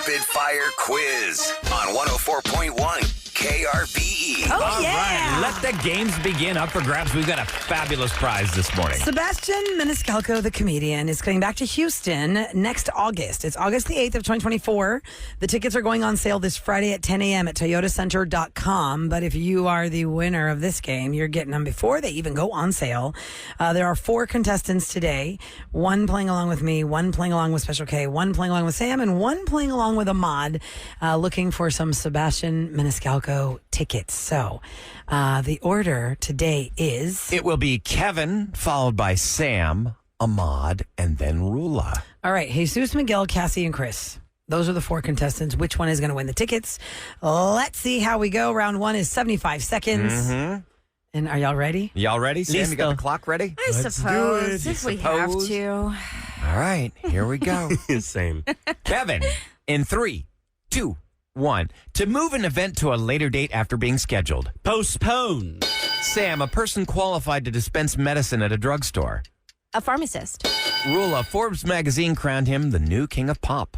Rapid Fire Quiz on 104.1 KRBE. Oh, yeah. All right, let the games begin. Up for grabs. We've got a fabulous prize this morning. Sebastian Maniscalco, the comedian, is coming back to Houston next August. It's August the 8th of 2024. The tickets are going on sale this Friday at 10 a.m. at toyotacenter.com. But if you are the winner of this game, you're getting them before they even go on sale. There are 4 contestants today. One playing along with me, one playing along with Special K, one playing along with Sam, and one playing along with Ahmad, looking for some Sebastian Maniscalco tickets. So the order today is... It will be Kevin, followed by Sam, Ahmad, and then Roula. All right, Jesus, Miguel, Cassie, and Chris. Those are the 4 contestants. Which one is going to win the tickets? Let's see how we go. Round 1 is 75 seconds. Mm-hmm. And are y'all ready? Y'all ready? Sam, you got the clock ready? I suppose, if we have to. All right, here we go. Same. Kevin, in 3, 2, 1. To move an event to a later date after being scheduled. Postpone. Sam, a person qualified to dispense medicine at a drugstore. A pharmacist. Roula, Forbes magazine crowned him the new king of pop.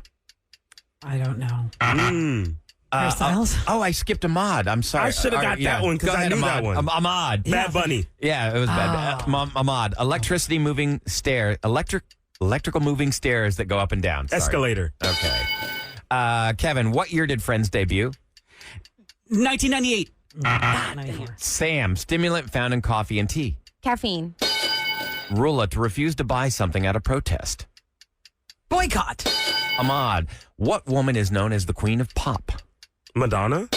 I don't know. Mm. Hairstyles? I skipped Ahmad. I'm sorry. I should have got that one because I knew that one. Ahmad. Bad Bunny. Yeah, it was bad. Ahmad. Electrical moving stairs that go up and down. Sorry. Escalator. Okay. Kevin, what year did Friends debut? 1998. Sam, stimulant found in coffee and tea. Caffeine. Roula, to refuse to buy something at a protest. Boycott. Ahmad, what woman is known as the queen of pop? Madonna.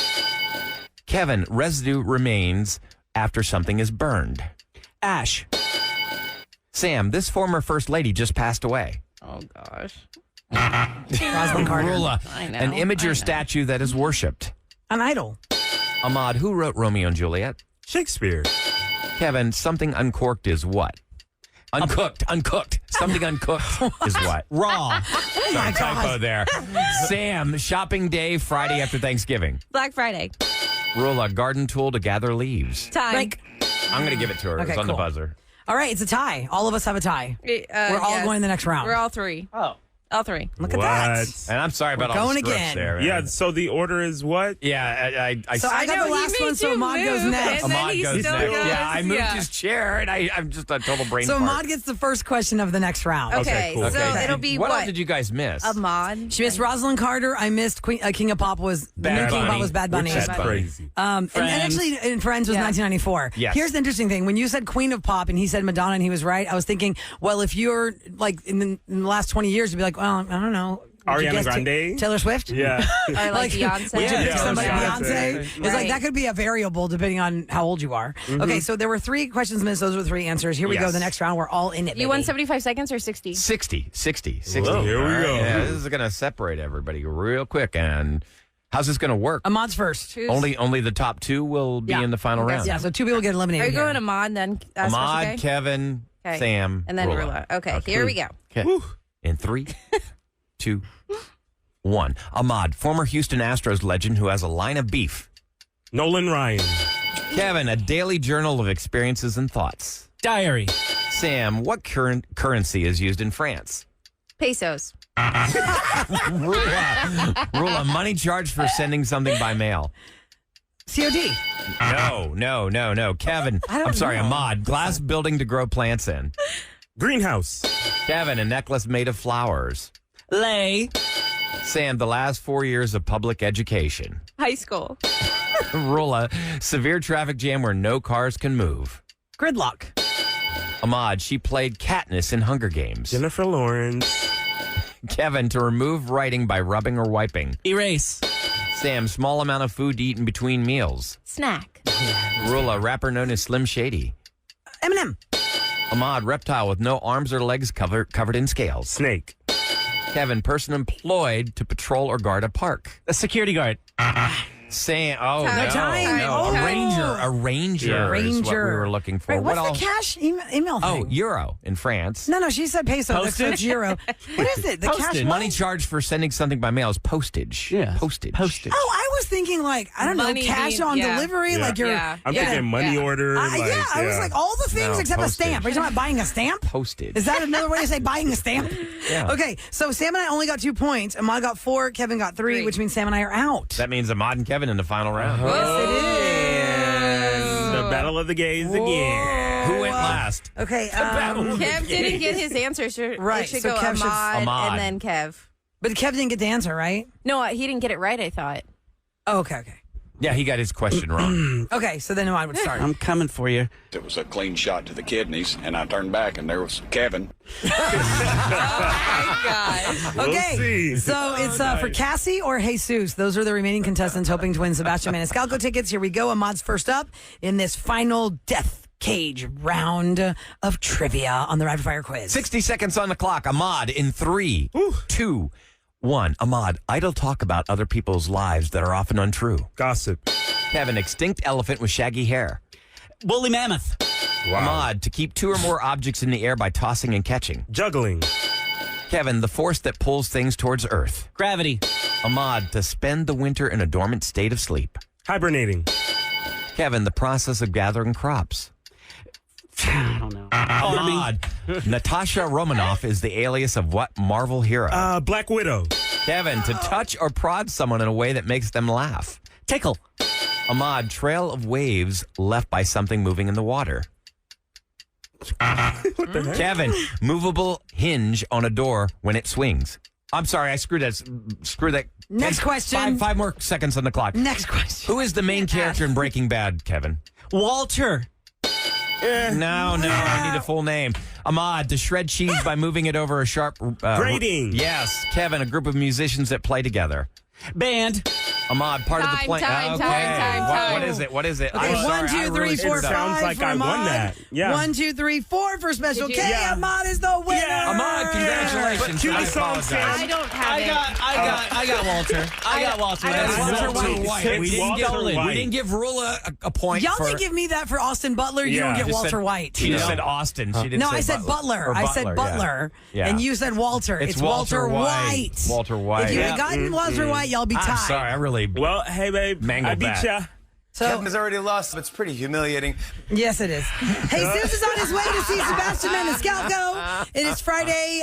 Kevin, residue remains after something is burned. Ash. Sam, this former first lady just passed away. Oh, gosh. Rosalind Carter. Roula, I know, an image I or know. statue that is worshipped. An idol. Ahmad, who wrote Romeo and Juliet? Shakespeare. Kevin, something uncorked is what? Uncooked. Something uncooked is what? Raw. Sorry, typo there. Sam, shopping day Friday after Thanksgiving. Black Friday. Roula, garden tool to gather leaves. Time. Break. I'm going to give it to her. Okay, It's on the cool. buzzer. All right, it's a tie. All of us have a tie. We're all going the next round. We're all 3. Oh. All 3. Look at that. And I'm sorry about We're all the going scripts again. there. Yeah, so the order is what? Yeah, I So I got the last one, so Ahmad goes next. And then Ahmad he goes still next. goes, Yeah, I moved his chair, and I'm just a total brain So fart. Ahmad gets the first question of the next round. Okay, cool. so Okay. it'll be What what? else did you guys miss? Ahmad. She missed Rosalind Carter. I missed King of Pop was Bad the new King of Pop Bunny. was Bad Bunny. Which is Bad Bunny. crazy. And actually, in Friends was Yeah. 1994. Yes. Here's the interesting thing: when you said Queen of Pop and he said Madonna and he was right, I was thinking, well, if you're like in the last 20 years, you'd be like, well, I don't know. Would you Ariana guess Grande? Taylor Swift? Yeah. Or like Beyonce. Would you pick Yeah, somebody Beyonce. Beyonce? It's like Right. that could be a variable depending on how old you are. Okay, so there were 3 questions missed. Those were 3 answers. Here we go. Yes. The next round, we're all in it. You baby. won 75 seconds or 60? 60. Whoa, here we All right, go. Yeah, this is going to separate everybody real quick. And how's this going to work? Ahmad's first. Choose. Only the top 2 will be Yeah. in the final round. Yeah, so 2 people get eliminated. Are you here. going Ahmad then? Ahmad, Special K? Kevin, Okay. Sam, And then Roula. Okay, here we go. Okay. In 3, 2, 1. Ahmad, former Houston Astros legend who has a line of beef. Nolan Ryan. Kevin, a daily journal of experiences and thoughts. Diary. Sam, what currency is used in France? Pesos. Roula, money charged for sending something by mail. COD. No. Kevin, I'm sorry, know. Ahmad, glass building to grow plants in. Greenhouse. Kevin, a necklace made of flowers. Lay. Sam, the last 4 years of public education. High school. Roula, severe traffic jam where no cars can move. Gridlock. Ahmad, she played Katniss in Hunger Games. Jennifer Lawrence. Kevin, to remove writing by rubbing or wiping. Erase. Sam, small amount of food to eat in between meals. Snack. Roula, rapper known as Slim Shady. Eminem. Ahmad, reptile with no arms or legs covered in scales. Snake. Kevin, person employed to patrol or guard a park. A security guard. Sam, time. no. Oh. A ranger Yeah. is what we were looking for. Right, what's What the else? cash email Oh, thing? euro in France. No, she said peso. That's Postage? euro. What is it? The cash Money charged for sending something by mail is postage. Yeah. Postage. Postage. Oh, I was thinking like, I don't Money know, cash being- on yeah. delivery. Yeah. Like you're. Yeah. I'm thinking money order. I was like all the things No, except postage. a stamp. Are you talking about buying a stamp? Postage. Is that another way to say buying a stamp? Yeah. Okay, so Sam and I only got 2 points. Ahmad got 4, Kevin got 3, Three. which means Sam and I are out. That means Ahmad and Kevin in the final round. Yes, it is. the battle of the gays again. Who went last? Okay, Kev didn't get his answer. So Right, It should so go Kev should- Ahmad, Ahmad. and then Kev. but Kev didn't get the answer, right? No, he didn't get it right, I thought. Oh, okay. Yeah, he got his question wrong. Okay, so then Ahmad would start. I'm coming for you. It was a clean shot to the kidneys, and I turned back, and there was Kevin. Okay, see. so it's for Cassie or Jesus. Those are the remaining contestants hoping to win Sebastian Maniscalco tickets. Here we go. Ahmad's first up in this final death cage round of trivia on the Rapid Fire Quiz. 60 seconds on the clock. Ahmad in 3, 2, 1. Ahmad, idle talk about other people's lives that are often untrue. Gossip. Kevin, extinct elephant with shaggy hair. Woolly mammoth. Ahmad, to keep 2 or more objects in the air by tossing and catching. Juggling. Kevin, the force that pulls things towards Earth. Gravity. Ahmad, to spend the winter in a dormant state of sleep. Hibernating. Kevin, the process of gathering crops. I don't know. Ahmad, Natasha Romanoff is the alias of what Marvel hero? Black Widow. Kevin, to touch or prod someone in a way that makes them laugh. Tickle. Ahmad, trail of waves left by something moving in the water. What the heck? Kevin, movable hinge on a door when it swings. I'm sorry, I screwed that. Screw that. Next question. Five more seconds on the clock. Next question. Who is the main character in Breaking Bad, Kevin? Walter. No, I need a full name. Ahmad, to shred cheese by moving it over a sharp... Grating. Yes. Kevin, a group of musicians that play together. Band. Ahmad, part of the Time, plane. time, Okay. time. What is it? What is it? Okay, I'm sorry, 1, 2, I 3, really 4, screwed up. 5 Sounds like for I won Ahmad. that. Yeah. 1, 2, 3, 4 for Special Did K. you? Yeah. Ahmad is the winner. Yeah. Ahmad, congratulations. Cue the I song, apologize. Sam. I don't have it. I got Walter. I got Walter. I That's don't Walter Walter White. White. We It's didn't, Walter give, White. we didn't give Roula a point. Y'all for, can give me that for Austin Butler. You Yeah. don't get Just Walter said- White. She just said Austin. She didn't No, say I said Butler. Or I said yeah. Butler. Yeah. And you said Walter. It's Walter Walter White. White. Walter White. If you had Yeah. gotten Walter White, y'all be tied. I'm sorry. I really... Well, hey, babe. Mangled I beat that. ya. So, Kevin's already lost. It's pretty humiliating. yes, it is. Jesus is on his way to see Sebastian Maniscalco. It is Friday,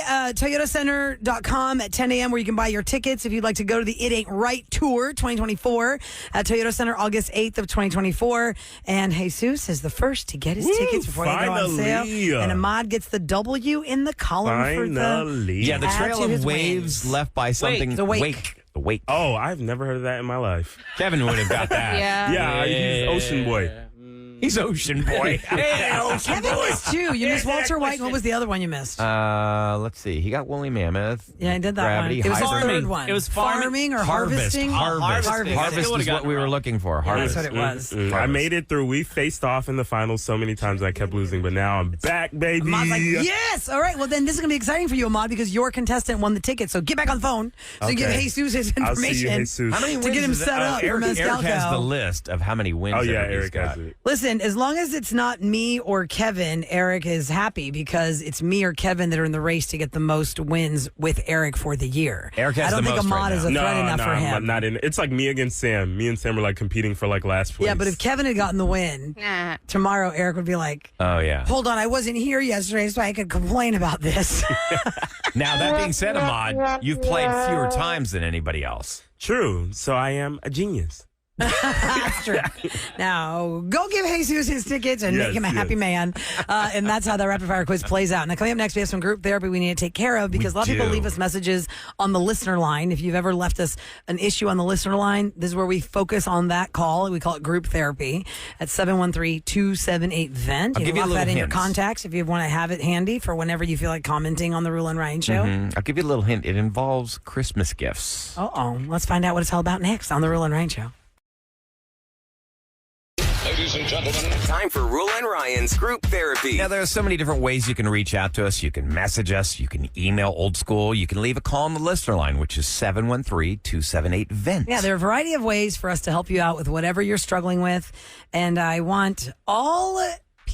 ToyotaCenter.com at 10 a.m. where you can buy your tickets if you'd like to go to the It Ain't Right Tour 2024 at Toyota Center August 8th of 2024. And Jesus is the first to get his Woo, tickets before they go on sale. finally. And Ahmad gets the W in the column for the... Finally. Yeah, the Add trail to of his waves wins. left by something... the wake. The wake. Oh, I've never heard of that in my life. Kevin would have got that. Yeah. Yeah, he's Ocean Boy. He's Ocean Boy. Kevin missed two. You missed Walter White. What was the other one you missed? Let's see. He got woolly mammoth. Yeah, I did that Gravity, one. It was the hybrid. third one. It was farming or harvesting. Harvest Would've is what gotten we it were wrong. looking for. Harvest. That's what it was. I made it through. We faced off in the finals so many times I kept losing, but now I'm back, baby. Ahmad's like, yes! All right, well, then this is going to be exciting for you, Ahmad, because your contestant won the ticket. So get back on the phone so you give Okay. Jesus his I'll see you, information Jesus. How many to wins get him is set that? up for Eric has the Maniscalco. list of how many wins. Oh, yeah, he's Eric got. has it. Listen, as long as it's not me or Kevin, Eric is happy because it's me or Kevin that are in the race to get the most wins with Eric for the year. Eric has I don't the think most Ahmad right is a now. threat enough for him. I'm not in. It's like me against Sam. Me and Sam are like competing for like last place. Yeah, but if Kevin had gotten the win, Nah. tomorrow Eric would be like, Oh, yeah. hold on, I wasn't here yesterday so I could complain about this. Now, that being said, Ahmad, you've played fewer times than anybody else. True. So I am a genius. That's true. Now, go give Jesus his tickets and Yes, make him a happy yes. man. And that's how the rapid fire quiz plays out. Now, coming up next, we have some group therapy we need to take care of because a lot of people do. leave us messages on the listener line. If you've ever left us an issue on the listener line, this is where we focus on that call. We call it group therapy at 713-278-VENT. I'll give you a lock little that in your hint. contacts if you want to have it handy for whenever you feel like commenting on the Roula and Ryan show. I'll give you a little hint. It involves Christmas gifts. Uh-oh. Let's find out what it's all about next on the Roula and Ryan show. Ladies and gentlemen, time for Roula and Ryan's group therapy. Now, there are so many different ways you can reach out to us. You can message us. You can email old school. You can leave a call on the listener line, which is 713-278-VENT. Yeah, there are a variety of ways for us to help you out with whatever you're struggling with. And I want all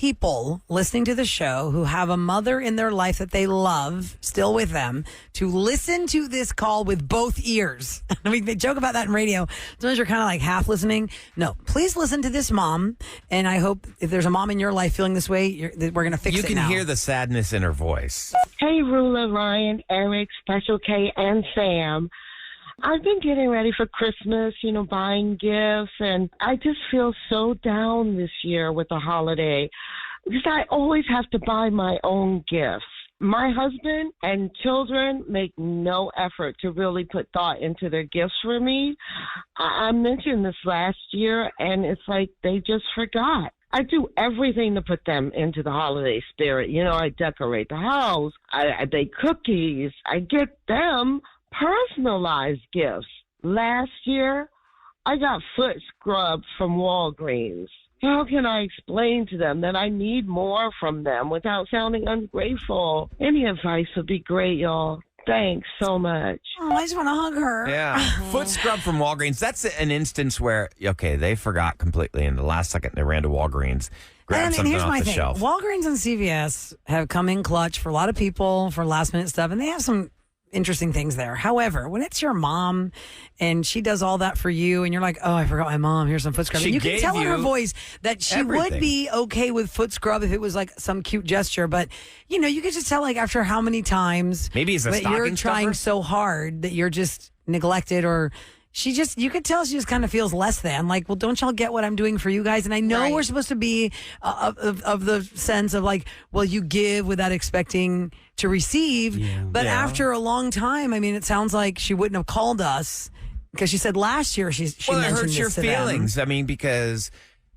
people listening to the show who have a mother in their life that they love still with them to listen to this call with both ears. I mean, they joke about that in radio. Sometimes you're kind of like half listening. No, please listen to this mom. And I hope if there's a mom in your life feeling this way, that we're going to fix it You now. can hear the sadness in her voice. Hey, Roula, Ryan, Eric, Special K, and Sam. I've been getting ready for Christmas, buying gifts, and I just feel so down this year with the holiday because I always have to buy my own gifts. My husband and children make no effort to really put thought into their gifts for me. I mentioned this last year, and it's like they just forgot. I do everything to put them into the holiday spirit. I decorate the house. I bake cookies. I get them personalized gifts. Last year, I got foot scrubs from Walgreens. How can I explain to them that I need more from them without sounding ungrateful? Any advice would be great, y'all. Thanks so much. Oh, I just want to hug her. Yeah. Foot scrub from Walgreens. That's an instance where, okay, they forgot completely in the last second. They ran to Walgreens, grabbed something here's off my the thing. shelf. Walgreens and CVS have come in clutch for a lot of people for last minute stuff, and they have some interesting things there. However, when it's your mom and she does all that for you and you're like, oh, I forgot my mom, here's some foot scrub. She You can gave tell in her you voice that she would everything. be okay with foot scrub if it was like some cute gesture. But, you could just tell like after how many times Maybe it's a that you're stocking trying stuffer? so hard that you're just neglected or you could tell she just kind of feels less than. Like, well, don't y'all get what I'm doing for you guys? And I know we're supposed to be of the sense of like, well, you give without expecting to receive. Yeah. But after a long time, I mean, it sounds like she wouldn't have called us because she said last year she Well, it mentioned hurts your this to them. feelings. I mean, because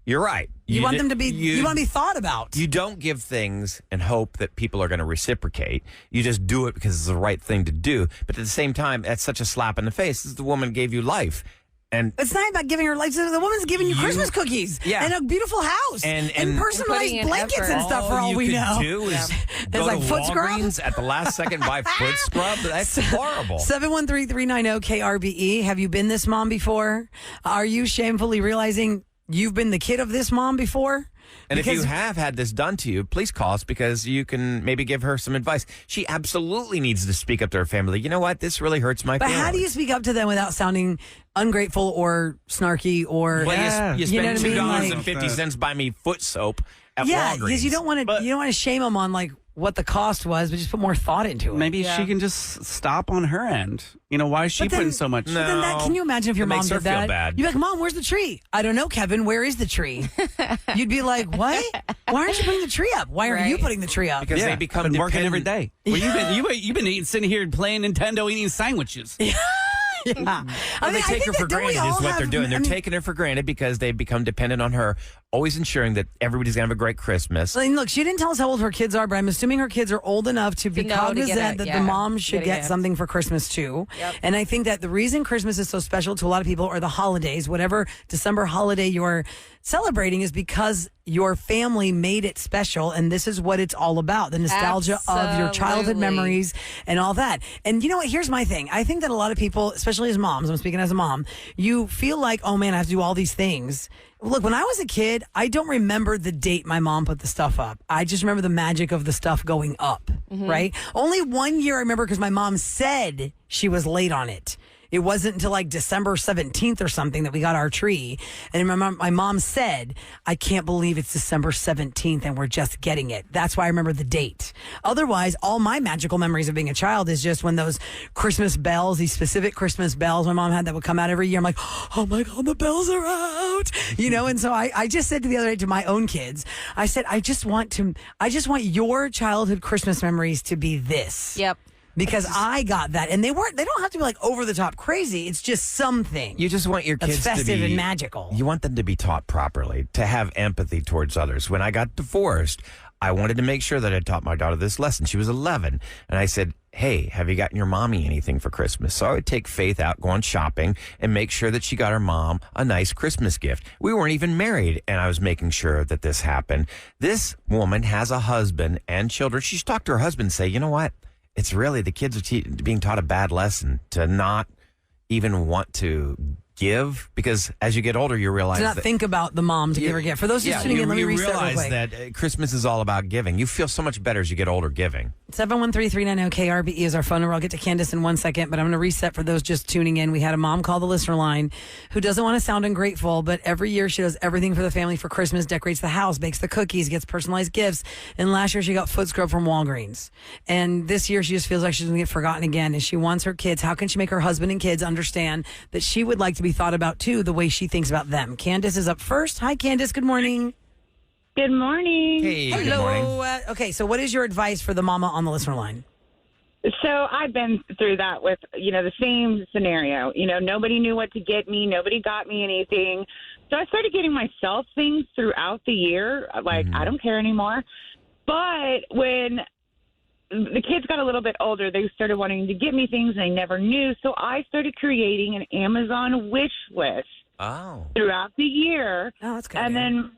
you're right. You want them to be. You want to be thought about. You don't give things and hope that people are going to reciprocate. You just do it because it's the right thing to do. But at the same time, that's such a slap in the face. This is the woman gave you life. And it's not about giving her life. The woman's giving you Christmas cookies and a beautiful house and personalized putting in blankets effort. and stuff for all we know. All you could do is go like to foot scrub? Walgreens at the last second, buy foot scrub. That's horrible. 713-390-KRBE. Have you been this mom before? Are you shamefully realizing you've been the kid of this mom before? And Because- if you have had this done to you, please call us because you can maybe give her some advice. She absolutely needs to speak up to her family. You know what? This really hurts my But feelings. how do you speak up to them without sounding ungrateful or snarky or Well, you You know spend what I mean? $2.50 buy me foot soap at Walgreens. because you don't want to shame them on like what the cost was, but just put more thought into it. Maybe she can just stop on her end. Why is she But then- putting so much? But then can you imagine if your It mom makes her did that? feel bad. You'd be like, Mom, where's the tree? I don't know, Kevin. Where is the tree? You'd be like, what? Why aren't you putting the tree up? Why aren't you Right. putting the tree up? Because they become I've been working every dependent. day. Well, you've been eating, sitting here playing Nintendo, eating sandwiches. Yeah. Well, they take her for granted is what they're doing. They're taking. taking her for granted because they've become dependent on her, always ensuring that everybody's going to have a great Christmas. I mean, look, she didn't tell us how old her kids are, but I'm assuming her kids are old enough to be know to cognizant get a- that yeah, the mom should get a get gift. something for Christmas too. Yep. And I think that the reason Christmas is so special to a lot of people, or the holidays, whatever December holiday you're celebrating, is because your family made it special, and this is what it's all about: the nostalgia of your childhood Absolutely. memories and all that. And you know what? Here's my thing. I think that a lot of people, especially as moms, I'm speaking as a mom, you feel like, oh man, I have to do all these things. Look, when I was a kid, I don't remember the date my mom put the stuff up. I just remember the magic of the stuff going up, right? Only 1 year I remember because my mom said she was late on it. It wasn't until like December 17th or something that we got our tree. And my mom said, I can't believe it's December 17th and we're just getting it. That's why I remember the date. Otherwise, all my magical memories of being a child is just when those Christmas bells, these specific Christmas bells my mom had that would come out every year. I'm like, oh my God, the bells are out. And so I just said to the other day to my own kids, I said, I just want your childhood Christmas memories to be this. Yep. Because I got that, and they don't have to be like over the top crazy. It's just something. You just want your That's kids to festive be and magical. You want them to be taught properly, to have empathy towards others. When I got divorced, I wanted to make sure that I taught my daughter this lesson. She was 11, and I said, hey, have you gotten your mommy anything for Christmas? So I would take Faith out, go on shopping, and make sure that she got her mom a nice Christmas gift. We weren't even married, and I was making sure that this happened. This woman has a husband and children. She's talked to her husband and say, you know what? It's really the kids are being taught a bad lesson to not even want to give? Because as you get older, you realize To not that think about the mom to give her a gift. For those just tuning in, let me you reset real realize quick. that Christmas is all about giving. You feel so much better as you get older giving. 713-390-KRBE is our phone number. I'll get to Candace in 1 second, but I'm going to reset for those just tuning in. We had a mom call the listener line who doesn't want to sound ungrateful, but every year she does everything for the family for Christmas, decorates the house, bakes the cookies, gets personalized gifts. And last year she got foot scrub from Walgreens. And this year she just feels like she's going to get forgotten again. And she wants her kids. How can she make her husband and kids understand that she would like to be thought about too, the way she thinks about them? Candace is up first. Hi, Candace. Good morning. Good morning. Hey, good morning. Okay, so what is your advice for the mama on the listener line? So I've been through that with, the same scenario. Nobody knew what to get me. Nobody got me anything. So I started getting myself things throughout the year. Like, I don't care anymore. But when the kids got a little bit older, they started wanting to get me things and I never knew. So I started creating an Amazon wish list throughout the year. Oh, that's good. And then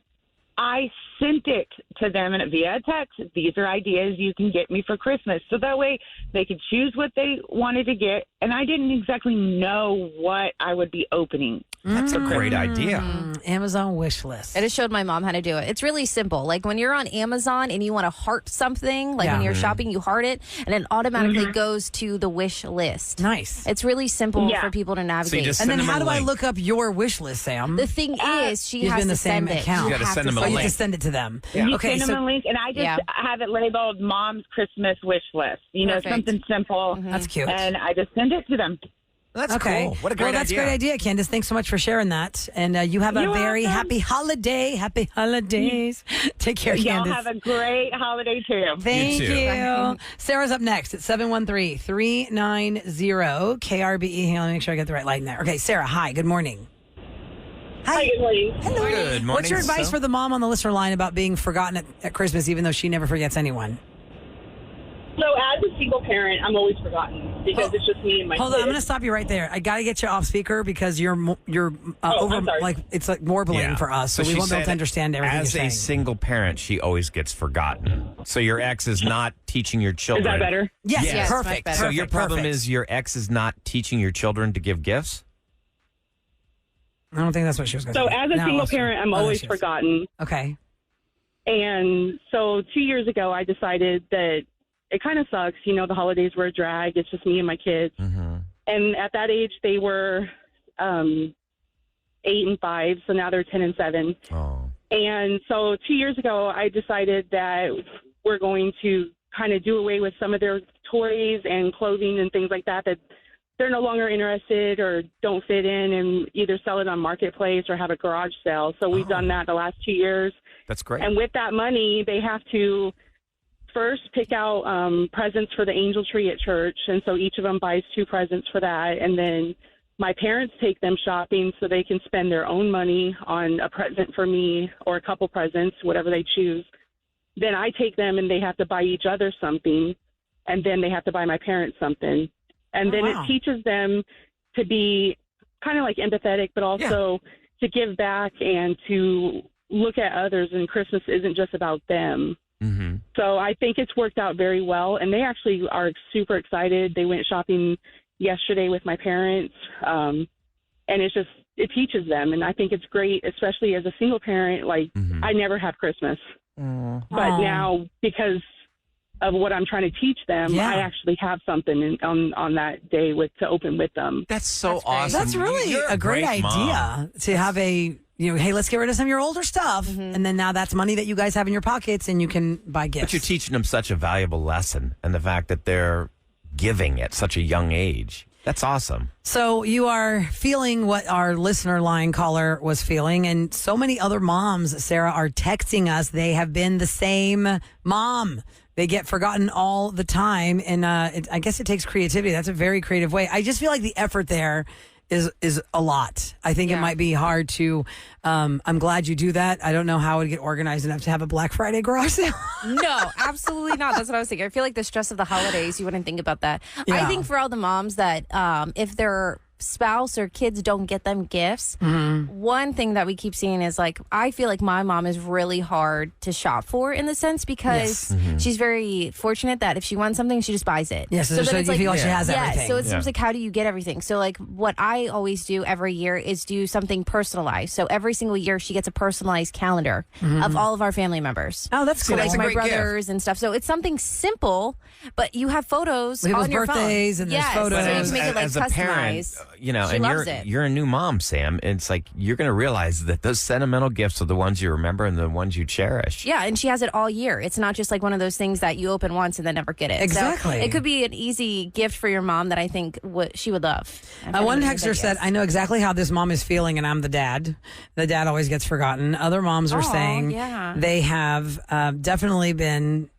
I sent it to them via text. These are ideas you can get me for Christmas. So that way they could choose what they wanted to get. And I didn't exactly know what I would be opening. That's a great idea. Amazon wish list. I just showed my mom how to do it. It's really simple. Like when you're on Amazon and you want to heart something, like when you're shopping, you heart it, and it automatically goes to the wish list. Nice. It's really simple for people to navigate. And then how do I look up your wish list, Sam? The thing is, she You've has been to the same send it. account. You got to send them a You link. have to send it to them. You Okay, send them a link, and I just have it labeled Mom's Christmas wish list. Perfect. Something simple. That's cute. And I just send it to them. That's okay. cool. What a great well, that's idea. a great idea, Candace. Thanks so much for sharing that. And you have a You're very welcome. happy holiday. Happy holidays. Take care, Y'all Candace. have a great holiday, too. Thank You too. you. Sarah's up next at 713-390-KRBE. Hang on, let me make sure I get the right line there. Okay, Sarah, hi. Good morning. Hi, good morning. Hello. Good morning, What's your advice so? for the mom on the listener line about being forgotten at Christmas, even though she never forgets anyone? So as a single parent, I'm always forgotten because it's just me and my Hold on, I'm going to stop you right there. I got to get you off speaker because you're over, I'm sorry. like it's like warbling for us, so we she won't be able said to understand everything you're As saying. a single parent, she always gets forgotten. So your ex is not teaching your children. Is that better? Yes, Yes. perfect. Much So better. your problem is your ex is not teaching your children to give gifts? I don't think that's what she was going to So say. as a No, single let's- parent, I'm oh, there always she is. forgotten. Okay. And so 2 years ago, I decided that it kind of sucks. The holidays were a drag. It's just me and my kids. Mm-hmm. And at that age, they were 8 and 5. So now they're 10 and 7. Oh. And so 2 years ago, I decided that we're going to kind of do away with some of their toys and clothing and things like that they're no longer interested or don't fit in, and either sell it on Marketplace or have a garage sale. So we've done that the last 2 years. That's great. And with that money, they have to first pick out presents for the angel tree at church. And so each of them buys 2 presents for that. And then my parents take them shopping so they can spend their own money on a present for me or a couple presents, whatever they choose. Then I take them and they have to buy each other something. And then they have to buy my parents something. And then wow. it teaches them to be kind of like empathetic, but also to give back and to look at others. And Christmas isn't just about them. Mm-hmm. So I think it's worked out very well. And they actually are super excited. They went shopping yesterday with my parents. And it teaches them. And I think it's great, especially as a single parent. Like, I never have Christmas. But now, because of what I'm trying to teach them, I actually have something on that day to open with them. That's so awesome. That's really You're a great idea mom. to have hey, let's get rid of some of your older stuff. And then now that's money that you guys have in your pockets and you can buy gifts. But you're teaching them such a valuable lesson, and the fact that they're giving at such a young age. That's awesome. So you are feeling what our listener line caller was feeling, and so many other moms, Sarah, are texting us. They have been the same mom. They get forgotten all the time, and I guess it takes creativity. That's a very creative way. I just feel like the effort there is a lot. I think it might be hard to. I'm glad you do that. I don't know how it would get organized enough to have a Black Friday garage sale. No, absolutely not. That's what I was thinking. I feel like the stress of the holidays, you wouldn't think about that. I think for all the moms that if they're spouse or kids don't get them gifts, one thing that we keep seeing is like, I feel like my mom is really hard to shop for in the sense because she's very fortunate that if she wants something, she just buys it. Yes, so then you it's like, feel like she has everything. So it seems like, how do you get everything? So like what I always do every year is do something personalized. So every single year she gets a personalized calendar of all of our family members. Oh, that's cool. So That's like a my great brothers and stuff. So it's something simple, but you have photos People's on your birthdays phone. and there's photos. So you can make it like as a customized. parent, She and loves it. you're a new mom, Sam. It's like you're going to realize that those sentimental gifts are the ones you remember and the ones you cherish. Yeah, and she has it all year. It's not just like one of those things that you open once and then never get it. Exactly. So it could be an easy gift for your mom that I think she would love. One texter said, I know exactly how this mom is feeling, and I'm the dad. The dad always gets forgotten. Other moms were saying they have definitely been,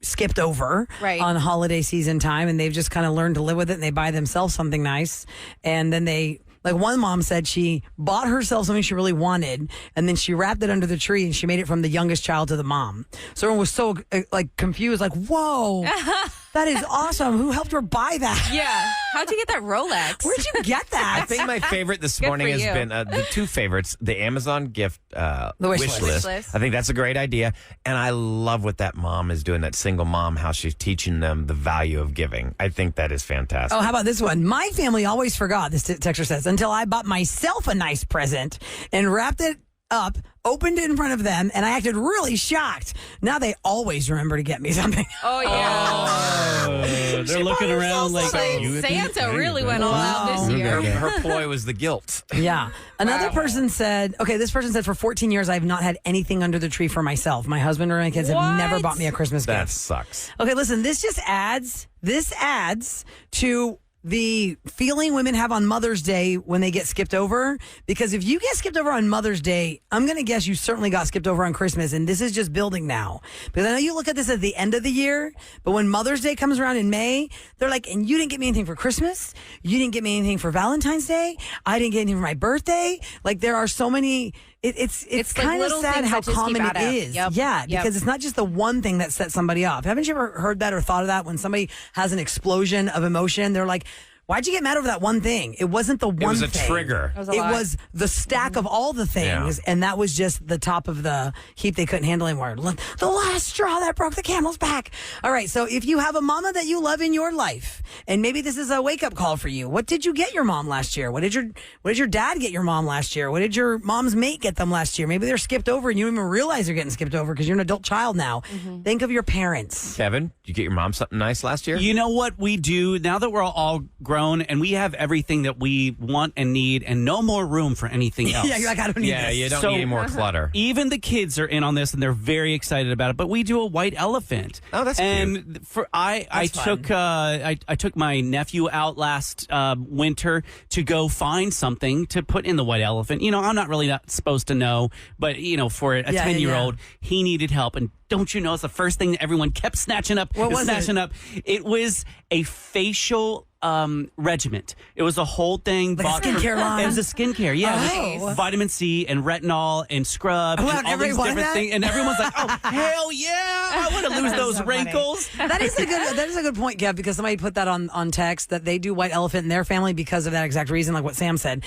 skipped over on holiday season time, and they've just kind of learned to live with it, and they buy themselves something nice. And then like one mom said she bought herself something she really wanted, and then she wrapped it under the tree, and she made it from the youngest child to the mom. So everyone was so confused, like, whoa, that is awesome. Who helped her buy that? Yeah. How'd you get that Rolex? Where'd you get that? I think my favorite this morning has been the two favorites, the Amazon gift the wish list. I think that's a great idea. And I love what that mom is doing, that single mom, how she's teaching them the value of giving. I think that is fantastic. Oh, how about this one? My family always forgot, this texter says, until I bought myself a nice present and wrapped it up, opened it in front of them, and I acted really shocked. Now they always remember to get me something. Oh, yeah. They're looking around like, Santa really went all out this year. Her ploy was the guilt. Yeah. Another person said, this person said, for 14 years, I have not had anything under the tree for myself. My husband or my kids have never bought me a Christmas gift. That sucks. Okay, listen, this adds to the feeling women have on Mother's Day when they get skipped over. Because if you get skipped over on Mother's Day, I'm going to guess you certainly got skipped over on Christmas. And this is just building now. Because I know you look at this at the end of the year, but when Mother's Day comes around in May, they're like, and you didn't get me anything for Christmas. You didn't get me anything for Valentine's Day. I didn't get anything for my birthday. Like, there are so many. It's kind of sad how common it is. Yeah, because it's not just the one thing that sets somebody off. Haven't you ever heard that or thought of that when somebody has an explosion of emotion? They're like, why'd you get mad over that one thing? It wasn't the one thing. It was a trigger. It was the stack of all the things, and that was just the top of the heap they couldn't handle anymore. The last straw that broke the camel's back. All right, so if you have a mama that you love in your life, and maybe this is a wake-up call for you, what did you get your mom last year? What did your dad get your mom last year? What did your mom's mate get them last year? Maybe they're skipped over, and you don't even realize they're getting skipped over because you're an adult child now. Think of your parents. Kevin, did you get your mom something nice last year? You know what we do now that we're all grown and we have everything that we want and need and no more room for anything else. Yeah, you're like, I don't need this. Yeah, you don't need any more clutter. Even the kids are in on this and they're very excited about it, but we do a white elephant. Oh, that's cute. I took my nephew out last winter to go find something to put in the white elephant. I'm not supposed to know, but for a 10-year-old, he needed help. And don't you know, it's the first thing that everyone kept snatching up. What was it? It was a facial regiment. It was a whole thing. Like a skincare line? It was a skincare, yeah. Oh. Vitamin C and retinol and scrub and all these different things. And everyone's like, oh, hell yeah, I want to lose those so wrinkles. That is a good point, Kev, because somebody put that on text that they do white elephant in their family because of that exact reason, like what Sam said.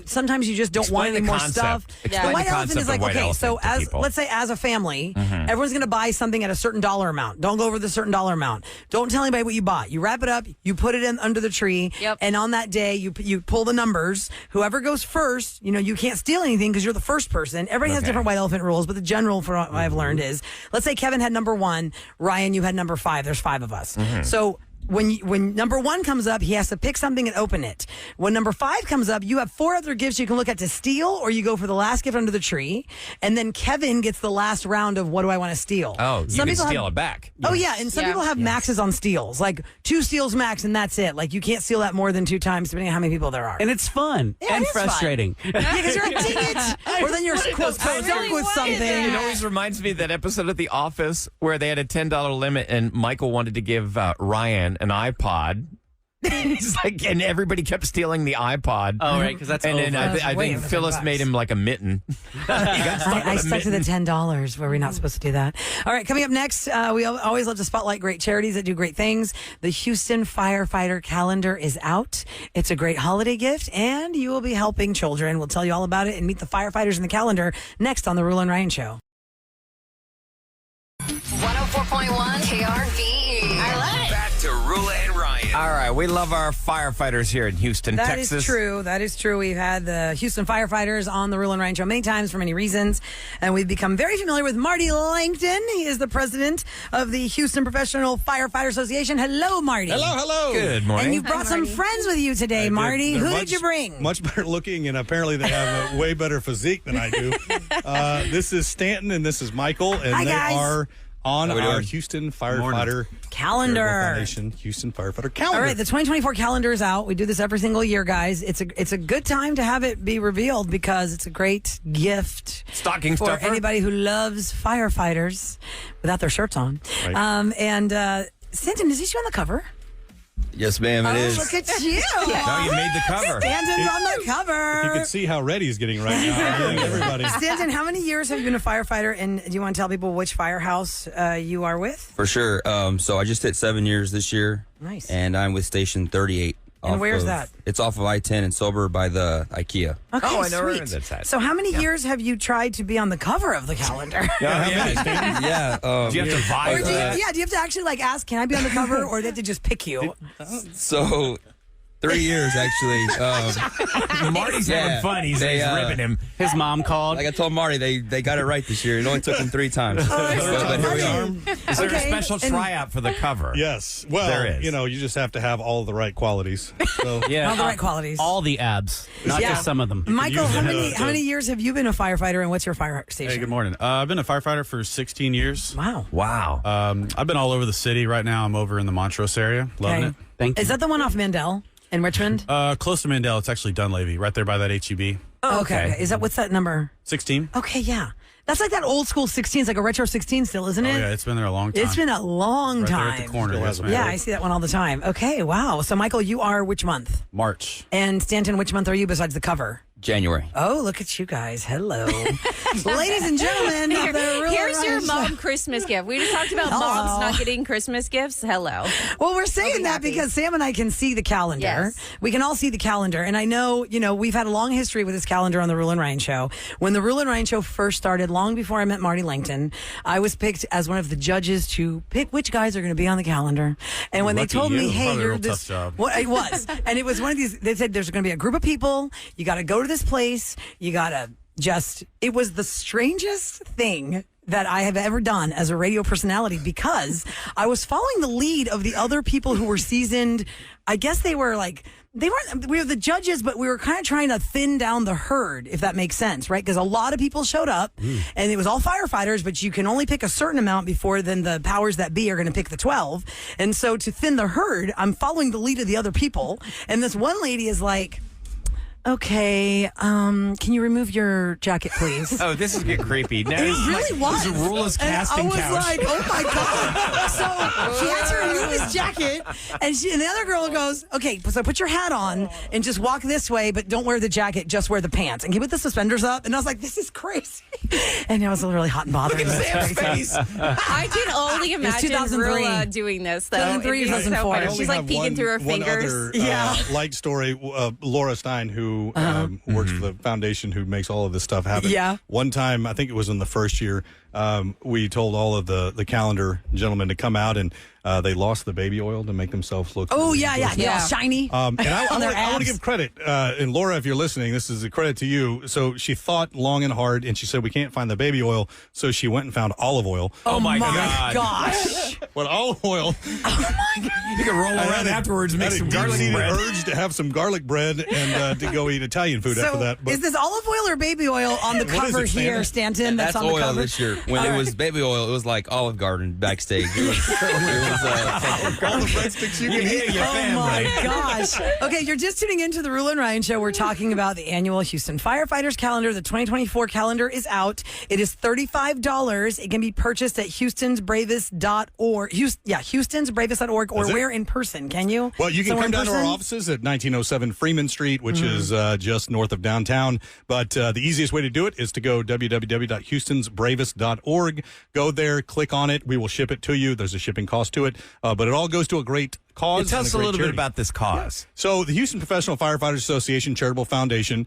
Sometimes you just don't want any more stuff. The white elephant is like, okay, so let's say as a family, everyone's going to buy something at a certain dollar amount. Don't go over the certain dollar amount. Don't tell anybody what you bought. You wrap it up, you put it in under the tree, and on that day, you pull the numbers. Whoever goes first, you can't steal anything because you're the first person. Everybody has different white elephant rules, but the general, for what I've learned, is, let's say Kevin had number 1, Ryan, you had number 5. There's 5 of us. So when number 1 comes up, he has to pick something and open it. When number 5 comes up, you have 4 other gifts you can look at to steal, or you go for the last gift under the tree. And then Kevin gets the last round of what do I want to steal. Oh, you can steal it back. Oh, yeah. And some people have maxes on steals, like 2 steals max, and that's it. Like, you can't steal that more than 2 times, depending on how many people there are. And it's fun and frustrating. Yeah, because you're like, dang it. Or then you're stuck with something. It always reminds me of that episode of The Office where they had a $10 limit and Michael wanted to give Ryan an iPod. He's like, and everybody kept stealing the iPod. Oh, right, because that's and then over. I think Phyllis made him like a mitten. I stuck to the $10 where we're not supposed to do that. All right, coming up next, we always love to spotlight great charities that do great things. The Houston Firefighter calendar is out. It's a great holiday gift, and you will be helping children. We'll tell you all about it and meet the firefighters in the calendar next on the Roula and Ryan Show. 104.1 KRVE. I love it. Back to Roula and Ryan. All right, we love our firefighters here in Houston, Texas. That is true. That is true. We've had the Houston Firefighters on the Roula and Ryan Show many times for many reasons, and we've become very familiar with Marty Lancton. He is the president of the Houston Professional Firefighter Association. Hello, Marty. Hello. Good morning. And you've brought some friends with you today, Marty. Who did you bring? Much better looking, and apparently they have a way better physique than I do. This is Stanton, and this is Michael, and Hi, they guys. are on our Houston Firefighter calendar. Foundation Houston Firefighter calendar. All right, the 2024 calendar is out. We do this every single year, guys. It's a good time to have it be revealed because it's a great gift Stocking for stuffer. anybody who loves firefighters without their shirts on. Right. Stanton, is this you on the cover? Yes, ma'am, it is. Look at you. No, you made the cover. Stanton's on the cover. If you could see how ready he's getting right now. Everybody. Stanton, how many years have you been a firefighter, and do you want to tell people which firehouse you are with? For sure. So I just hit 7 years this year. Nice. And I'm with Station 38. And where's that? It's off of I-10 and Sober by the IKEA. Okay, Oh, I know where sweet. that's at. So how many years have you tried to be on the cover of the calendar? Yeah. Do you have to vie Or for do you, that? do you have to actually ask, can I be on the cover, or do they have to just pick you? So 3 years, actually. Marty's having fun. He's ribbing him. His mom called. Like I told Marty, they got it right this year. It only took them 3 times. But here we are. Is there a Okay, special tryout for the cover? Yes. Well, There is. you just have to have all the right qualities. So Yeah, All the right qualities. all the abs, not Yeah. just some of them. Michael, use how it, many years have you been a firefighter, and what's your fire station? Hey, good morning. I've been a firefighter for 16 years. Wow. Wow. I've been all over the city. Right now, I'm over in the Montrose area. Loving Okay. it. Thank you. Is that the one off Mandel in Richmond? Close to Mandel. It's actually Dunleavy, right there by that HEB. Oh, okay. Is that, what's that number? 16. Okay, yeah. That's like that old school 16. It's like a retro 16 still, isn't it? Oh, yeah, it's been there a long time. It's been a long right time. there at the corner. Still Yes, has a ma'am. Yeah, I see that one all the time. Okay, wow. So, Michael, you are which month? March. And Stanton, which month are you besides the cover? January. Oh, look at you guys. Hello. Ladies and gentlemen, of the Roula Here's your Ryan mom Show. Christmas gift. We just talked about Hello. moms not getting Christmas gifts. Hello. Well, we're saying that because Sam and I can see the calendar. Yes. We can all see the calendar. And I know, we've had a long history with this calendar on the Roula and Ryan Show. When the Roula and Ryan Show first started, long before I met Marty Lancton, I was picked as one of the judges to pick which guys are going to be on the calendar. And when Lucky they told me, you. hey, Probably a you're real this. tough job. Well, it was. And it was one of these, they said there's going to be a group of people. You got to go to this place. You got to it was the strangest thing that I have ever done as a radio personality because I was following the lead of the other people who were seasoned. I guess we were the judges, but we were kind of trying to thin down the herd, if that makes sense, right? Because a lot of people showed up and it was all firefighters, but you can only pick a certain amount before then the powers that be are going to pick the 12. And so to thin the herd, I'm following the lead of the other people. And this one lady is like, okay, can you remove your jacket, please? Oh, this is getting creepy. Now, It really was. This is Roula's casting and I was couch. like, oh my God. So she had to remove his jacket. And the other girl goes, okay, so put your hat on and just walk this way, but don't wear the jacket, just wear the pants. And can you put the suspenders up? And I was like, this is crazy. And I was really hot and bothered. Look at Sam's face. I can only imagine 2003. Roula doing this, though. 2003, It'd be so 2004. funny. I only She's like have peeking through her one fingers. other light story. Laura Stein, who works for the foundation, who makes all of this stuff happen. Yeah. One time, I think it was in the first year, we told all of the calendar gentlemen to come out, and they lost the baby oil to make themselves look. Oh, yeah. All shiny. And I on their want to abs. give credit. And Laura, if you're listening, this is a credit to you. So she thought long and hard, and she said, we can't find the baby oil. So she went and found olive oil. Oh, my God. gosh. But olive oil. You can roll around afterwards and make some garlic bread. Urge to have some garlic bread and to go eat Italian food after that. But is this olive oil or baby oil on the What is cover it, here, Stanton? That's on the oil cover. this year. When it was baby oil, it was like Olive Garden backstage. It was all the breadsticks you can eat. Oh my gosh. Okay, you're just tuning into the Roula and Ryan Show. We're talking about the annual Houston Firefighters calendar. The 2024 calendar is out. It is $35. It can be purchased at HoustonsBravest.org. HoustonsBravest.org or where in person, can you? Well, you can come down to our offices at 1907 Freeman Street, which is just north of downtown. But the easiest way to do it is to go www.HoustonsBravest.org. Go there, click on it. We will ship it to you. There's a shipping cost to it, but it all goes to a great cause. Tell us a little bit about this cause. Yeah. So the Houston Professional Firefighters Association Charitable Foundation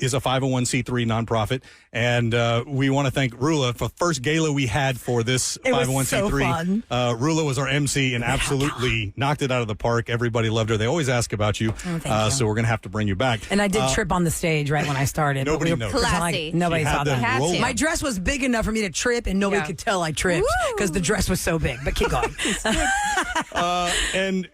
is a 501c3 nonprofit, and we want to thank Roula for the first gala we had for this 501c3. So fun. Roula was our MC and absolutely knocked it out of the park. Everybody loved her. They always ask about you, so we're going to have to bring you back. And I did trip on the stage right when I started. Nobody knows. Classy. Nobody saw that. My My dress was big enough for me to trip, and nobody could tell I tripped because the dress was so big. But keep going. And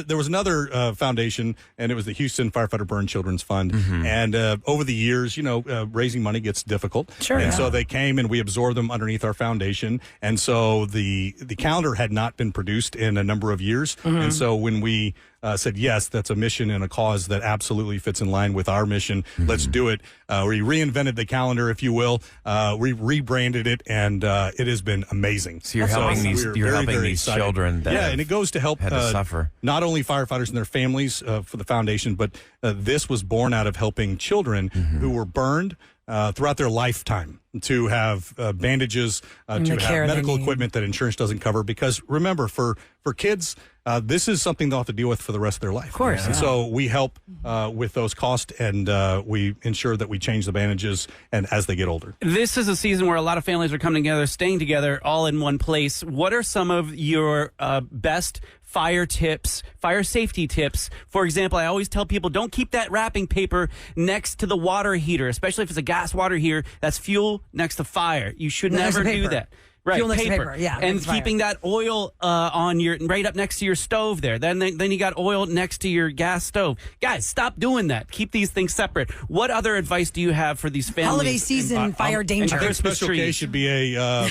there was another foundation, and it was the Houston Firefighter Burn Children's Fund. And over the years, raising money gets difficult. Sure. And so they came and we absorbed them underneath our foundation. And so the calendar had not been produced in a number of years. And so when we said, yes, that's a mission and a cause that absolutely fits in line with our mission. Let's do it. We reinvented the calendar, if you will. We rebranded it, and it has been amazing. So you're helping these children that and it goes to help had to suffer. Not only firefighters and their families for the foundation, but this was born out of helping children who were burned throughout their lifetime to have bandages, to have medical equipment that insurance doesn't cover. Because remember, for kids, this is something they'll have to deal with for the rest of their life. Of course. And so we help with those costs, and we ensure that we change the bandages and as they get older. This is a season where a lot of families are coming together, staying together, all in one place. What are some of your best fire tips, fire safety tips? For example, I always tell people, don't keep that wrapping paper next to the water heater, especially if it's a gas water heater. That's fuel next to fire. You should never do that. Right, fuel next to paper. Yeah, and keeping that oil on your right up next to your stove there. Then you got oil next to your gas stove. Guys, stop doing that. Keep these things separate. What other advice do you have for these families? Holiday season fire danger. I think Special K should be a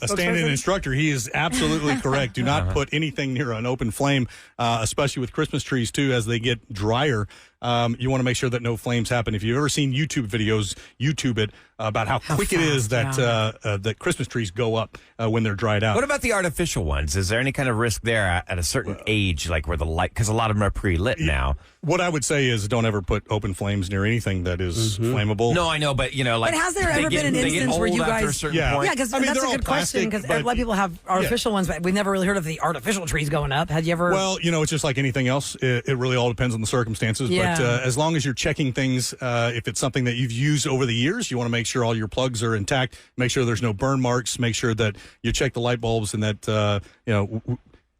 stand-in instructor. He is absolutely correct. Do not put anything near an open flame, especially with Christmas trees too, as they get drier. You want to make sure that no flames happen. If you've ever seen YouTube videos, YouTube it about how quick it is that that Christmas trees go up when they're dried out. What about the artificial ones? Is there any kind of risk there at a certain age, like where the light, because a lot of them are pre-lit now? What I would say is don't ever put open flames near anything that is flammable. No, I know, but like, but has there ever been an instance where you guys? Yeah, because that's a good question. Because a lot of people have artificial ones, but we've never really heard of the artificial trees going up. Had you ever? Well, it's just like anything else. It really all depends on the circumstances. Yeah. But as long as you're checking things, if it's something that you've used over the years, you want to make sure all your plugs are intact. Make sure there's no burn marks. Make sure that you check the light bulbs and that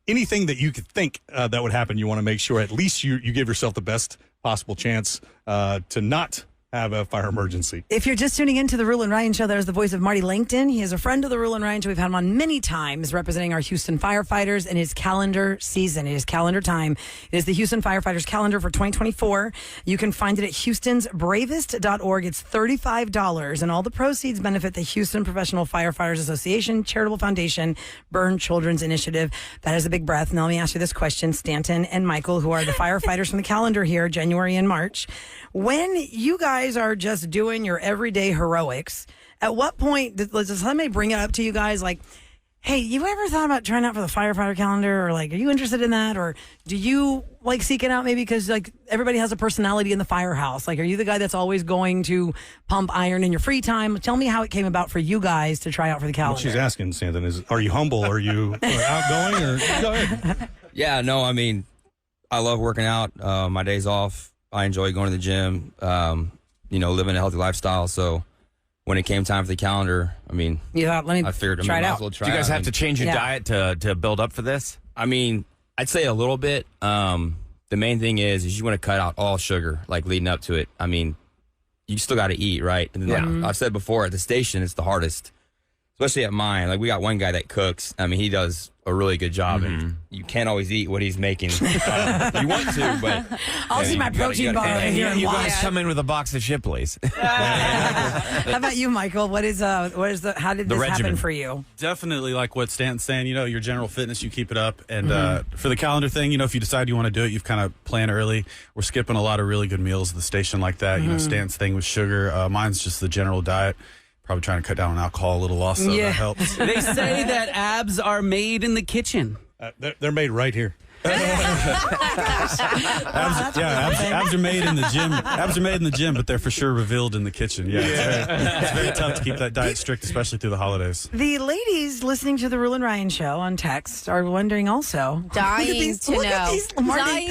anything that you could think that would happen, you want to make sure at least you give yourself the best possible chance to not have a fire emergency. If you're just tuning into the Roula and Ryan Show, there's the voice of Marty Lancton. He is a friend of the Roula and Ryan Show. We've had him on many times representing our Houston Firefighters, and his calendar season. It is calendar time. It is the Houston Firefighters calendar for 2024. You can find it at HoustonsBravest.org. It's $35, and all the proceeds benefit the Houston Professional Firefighters Association Charitable Foundation Burn Children's Initiative. That is a big breath. Now let me ask you this question, Stanton and Michael, who are the firefighters from the calendar here, January and March. When you guys are just doing your everyday heroics, at what point does somebody bring it up to you guys like, hey, you ever thought about trying out for the firefighter calendar? Or like, are you interested in that? Or do you like seek it out maybe because like everybody has a personality in the firehouse? Like, are you the guy that's always going to pump iron in your free time? Tell me how it came about for you guys to try out for the calendar. What she's asking, Stanton, is are you humble? Are you outgoing? Or go ahead. Yeah, no, I mean, I love working out. My days off, I enjoy going to the gym, living a healthy lifestyle. So when it came time for the calendar, I mean, I figured try it out. Do you guys have to change your diet to build up for this? I mean, I'd say a little bit. The main thing is you want to cut out all sugar, like leading up to it. I mean, you still got to eat, right? And then, like I've said before, at the station, it's the hardest. especially at mine. Like we got one guy that cooks. I mean, he does a really good job, and you can't always eat what he's making. You want to, but I'll see my protein bar right here. You guys come in with a box of Shipley's. How about you, Michael? How did this happen for you? Definitely like what Stanton's saying, your general fitness, you keep it up. And for the calendar thing, if you decide you want to do it, you've kind of planned early. We're skipping a lot of really good meals at the station like that. Stanton's thing with sugar. Mine's just the general diet. Probably trying to cut down on alcohol a little also. That helps. They say that abs are made in the kitchen. They're made right here. Abs are made in the gym. Abs are made in the gym, but they're for sure revealed in the kitchen. It's very tough to keep that diet strict, especially through the holidays. The ladies listening to the Roula and Ryan show on text are wondering also. Dying to know. Marty,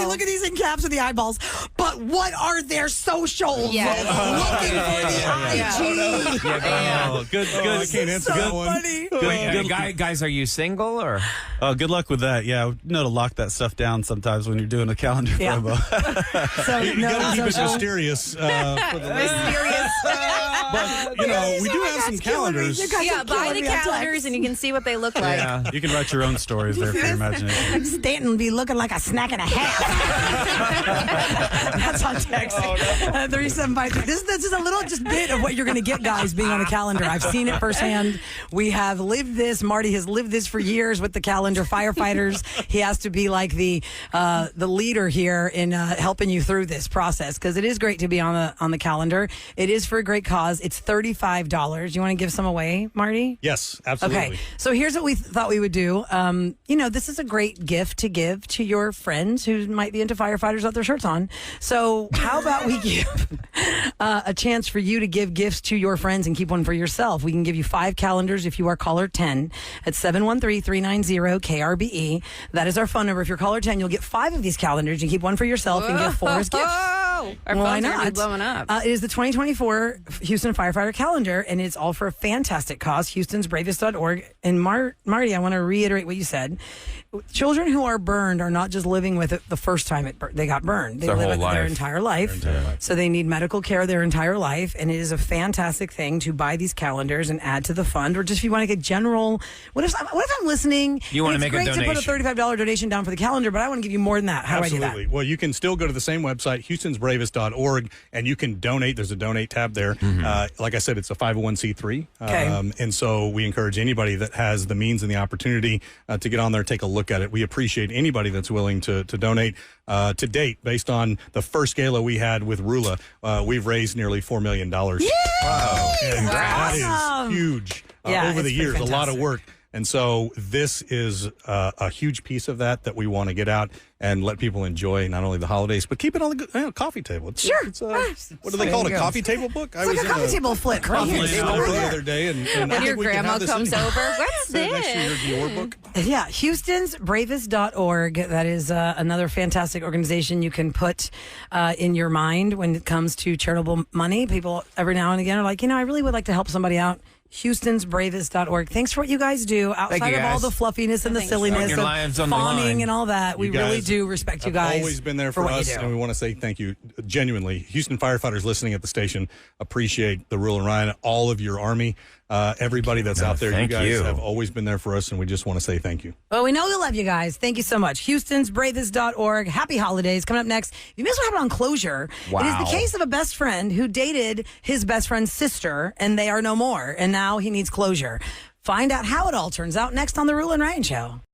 look at these in caps with the eyeballs. But what are their socials? Yes. Looking for the IG. Good. I can't answer that one. Funny. Wait, guys, are you single or? Good luck with that. Yeah, to lock that stuff down sometimes when you're doing a calendar promo. So you got to keep it mysterious. For the Mysterious. But we do have some calendars. Buy the calendars and you can see what they look like. Yeah, you can write your own stories there for your imagination. Stanton be looking like a snack and a half. That's on text. 375. This is a little bit of what you're going to get, guys, being on a calendar. I've seen it firsthand. We have lived this. Marty has lived this for years with the calendar firefighters. He has to be like the leader here in helping you through this process, because it is great to be on the calendar. It is for a great cause. It's $35. You want to give some away, Marty? Yes, absolutely. Okay, so here's what we thought we would do. This is a great gift to give to your friends who might be into firefighters without their shirts on. So how about we give a chance for you to give gifts to your friends and keep one for yourself? We can give you 5 calendars if you are caller 10 at 713-390-KRBE. That is our phone number. If you're caller 10, you'll get 5 of these calendars. You keep one for yourself and get 4 as gifts. Our phones are gonna be blowing up. It is the 2024 Houston Firefighter Calendar, and it's all for a fantastic cause, HoustonsBravest.org. And Marty, I want to reiterate what you said. Children who are burned are not just living with it the first time they got burned. They live with it their entire life. So they need medical care their entire life, and it is a fantastic thing to buy these calendars and add to the fund. Or just if you want to get general, what if I'm listening? You want to make a donation. It's great to put a $35 donation down for the calendar, but I want to give you more than that. How do I do that? Well, you can still go to the same website, HoustonsBravest.org, and you can donate. There's a donate tab there. Like I said, it's a 501c3. And so we encourage anybody that has the means and the opportunity to get on there, take a look at it. We appreciate anybody that's willing to donate. To date, based on the first gala we had with Roula, we've raised nearly $4 million. Wow. And that is huge over the years, a lot of work. And so this is a huge piece of that we want to get out and let people enjoy not only the holidays, but keep it on the coffee table. It's what do they call it? A coffee table book? It's like a coffee table flip. Right here. The other day. And when your grandma comes over, what's this? Next to your book. Yeah, HoustonsBravest.org. That is another fantastic organization you can put in your mind when it comes to charitable money. People every now and again are like, I really would like to help somebody out. HoustonsBravest.org. Thanks for what you guys do outside of all the fluffiness and the silliness of fawning and all that. We really do respect you guys. Always been there for us, and we want to say thank you genuinely. Houston firefighters listening at the station appreciate the Roula and Ryan, all of your Army, everybody that's out there. You guys have always been there for us, and we just want to say thank you. Well, we know we love you guys. Thank you so much. HoustonsBravest.org. Happy holidays. Coming up next, you missed what happened on Closure. Wow. It is the case of a best friend who dated his best friend's sister, and they are no more. And now he needs closure. Find out how it all turns out next on the Roula and Ryan Show.